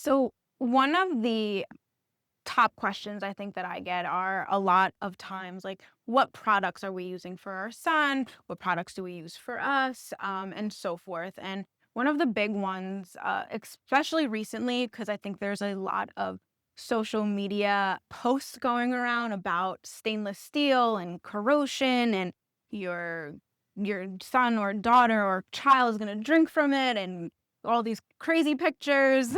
So one of the top questions I think that I get are a lot of times like, what products are we using for our son? What products do we use for us? And so forth. And one of the big ones, especially recently, because I think there's a lot of social media posts going around about stainless steel and corrosion, and your your son or daughter or child is going to drink from it, and all these crazy pictures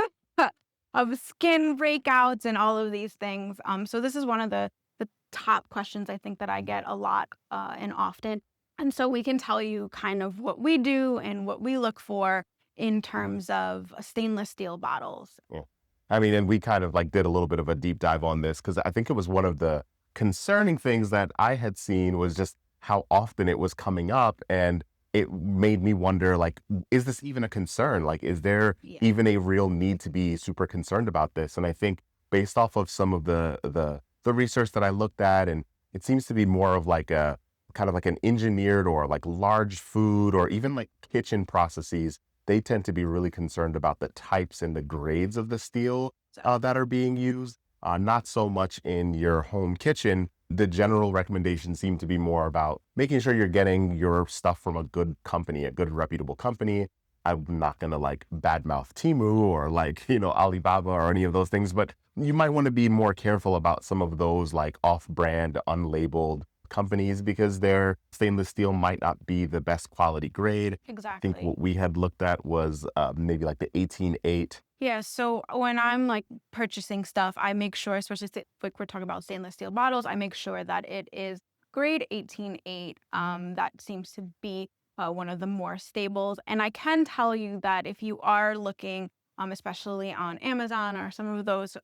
of skin breakouts and all of these things. So this is one of the top questions I think that I get a lot and often. And so we can tell you kind of what we do and what we look for in terms of stainless steel bottles. Yeah. I mean, and we kind of like did a little bit of a deep dive on this because I think it was one of the concerning things that I had seen was just how often it was coming up. And it made me wonder, like, is this even a concern? Like, is there Yeah. even a real need to be super concerned about this? And I think based off of some of the research that I looked at, and it seems to be more of like a kind of like an engineered or like large food or even like kitchen processes. They tend to be really concerned about the types and the grades of the steel that are being used, not so much in your home kitchen. The general recommendations seem to be more about making sure you're getting your stuff from a good company, a good reputable company. I'm not going to like badmouth Temu or like, Alibaba or any of those things, but you might want to be more careful about some of those like off-brand, unlabeled companies because their stainless steel might not be the best quality grade. I think Exactly. what we had looked at was maybe like the 18.8. Yeah, so when I'm like purchasing stuff, I make sure, especially like we're talking about stainless steel bottles, I make sure that it is grade 18.8. That seems to be one of the more stables. And I can tell you that if you are looking, especially on Amazon or some of those,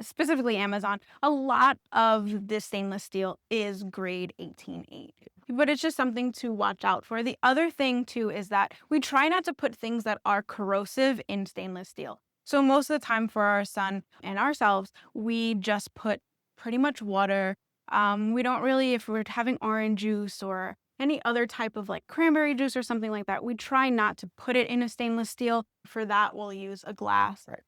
specifically Amazon, a lot of this stainless steel is grade 18.8. But it's just something to watch out for. The other thing too is that we try not to put things that are corrosive in stainless steel. So most of the time for our son and ourselves, we just put pretty much water. We don't really, if we're having orange juice or any other type of like cranberry juice or something like that, we try not to put it in a stainless steel. For that, we'll use a glass. Right.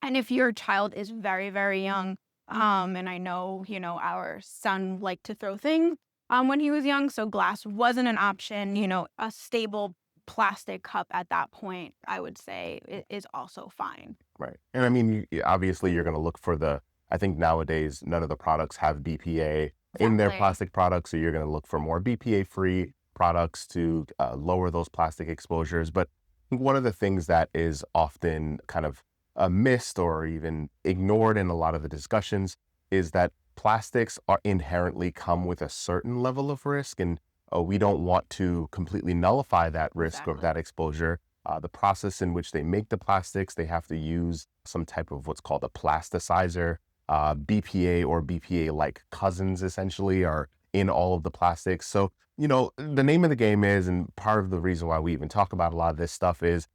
And if your child is very, very young, and I know, our son liked to throw things when he was young, so glass wasn't an option, a stable plastic cup at that point, I would say is also fine. Right. And I mean, obviously you're going to look for I think nowadays, none of the products have BPA in their Exactly. plastic products. So you're going to look for more BPA-free products to lower those plastic exposures. But I think one of the things that is often kind of missed or even ignored in a lot of the discussions is that plastics are inherently come with a certain level of risk. And we don't want to completely nullify that risk or Exactly. that exposure. The process in which they make the plastics, they have to use some type of what's called a plasticizer. BPA or BPA-like cousins essentially are in all of the plastics. So, the name of the game is, and part of the reason why we even talk about a lot of this stuff is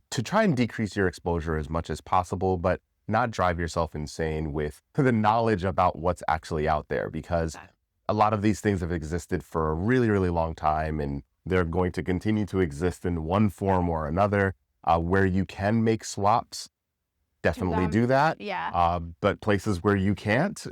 to try and decrease your exposure as much as possible, but not drive yourself insane with the knowledge about what's actually out there, because Exactly. a lot of these things have existed for a really, really long time, and they're going to continue to exist in one form or another. Where you can make swaps, Do definitely them. do that. Yeah. But places where you can't,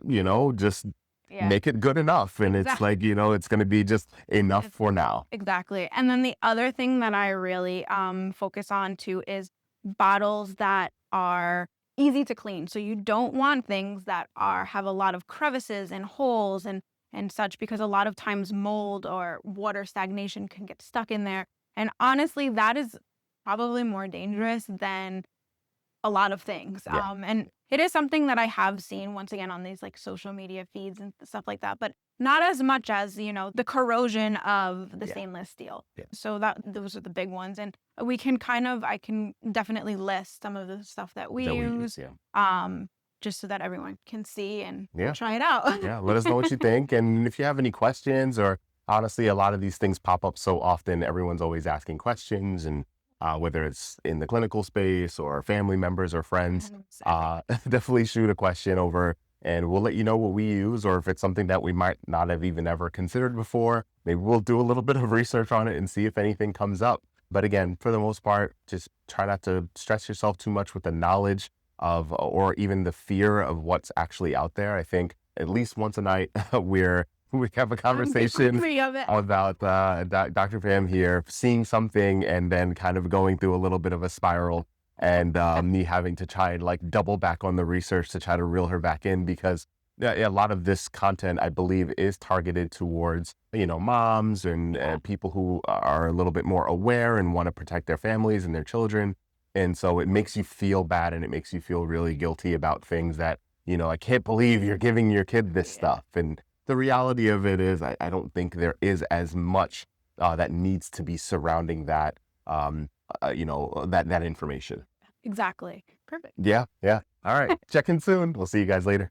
just Yeah. make it good enough. And it's Exactly. like, it's going to be just enough for now. Exactly. And then the other thing that I really focus on too is bottles that are easy to clean. So you don't want things that have a lot of crevices and holes and such, because a lot of times mold or water stagnation can get stuck in there. And honestly, that is probably more dangerous than a lot of things. Yeah. And it is something that I have seen once again on these like social media feeds and stuff like that, but not as much as, the corrosion of the Yeah. stainless steel. Yeah. So those are the big ones. And I can definitely list some of the stuff that we That we use, use. Yeah. just so that everyone can see and we'll Yeah. try it out. Yeah. Let us know what you think. And if you have any questions, or honestly, a lot of these things pop up so often, everyone's always asking questions, and whether it's in the clinical space or family members or friends, 100%. definitely shoot a question over and we'll let you know what we use, or if it's something that we might not have even ever considered before, maybe we'll do a little bit of research on it and see if anything comes up. But again, for the most part, just try not to stress yourself too much with the knowledge. or even the fear of what's actually out there. I think at least once a night we have a I'm conversation guilty of it. about Dr. Pam here seeing something and then kind of going through a little bit of a spiral, and me having to try and like double back on the research to try to reel her back in, because a lot of this content, I believe, is targeted towards, moms and people who are a little bit more aware and want to protect their families and their children. And so it makes you feel bad, and it makes you feel really guilty about things that, I can't believe you're giving your kid this stuff. And the reality of it is, I don't think there is as much that needs to be surrounding that, that information. Exactly. Perfect. Yeah. Yeah. All right. Check in soon. We'll see you guys later.